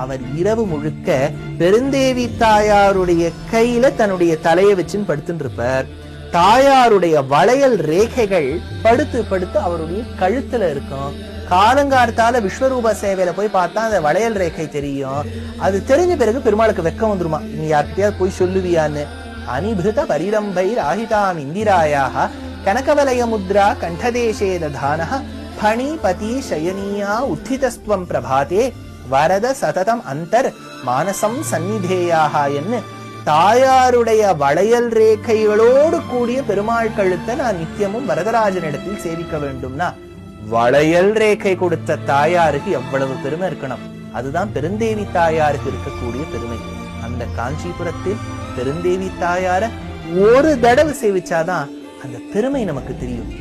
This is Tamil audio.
அவர் இரவு முழுக்க பெருந்தேவி தாயாருடைய கையில தன்னுடைய தலையை வச்சுன்னு படுத்துட்டு இருப்பார். தாயாருடைய வளையல் ரேகைகள் படுத்து படுத்து அவருடைய கழுத்துல இருக்கும். காலங்காலத்தால விஸ்வரூப சேவையில போய் பார்த்தா அந்த வளையல் ரேகை தெரியும். அது தெரிஞ்ச பிறகு பெருமாளுக்கு வெக்கம் வந்துருமா, நீ யார்கிட்டயாவது போய் சொல்லுவியான்னு. அனிபிருத பரிரம்பை ராஹிதாம் இந்திராயாக கனகவலய முத்ரா கண்டதேசே ததானஹ பணி பதி சயனியா உத்திதஸ்துவம் பிரபாதே வரத சததம் அந்தர் மானசம் சந்நிதேயாக என்று தாயாருடைய வளையல் ரேகைகளோடு கூடிய பெருமாள் கழுத்தை நான் நித்தியமும் வரதராஜனிடத்தில் சேவிக்க வேண்டும்னா வளையல் ரேகை கொடுத்த தாயாருக்கு எவ்வளவு பெருமை இருக்கணும். அதுதான் பெருந்தேவி தாயாருக்கு இருக்கக்கூடிய பெருமை. அந்த காஞ்சிபுரத்தில் பெருந்தேவி தாயார ஒரு தடவை சேவிச்சாதான் அந்த பெருமை நமக்கு தெரியும்.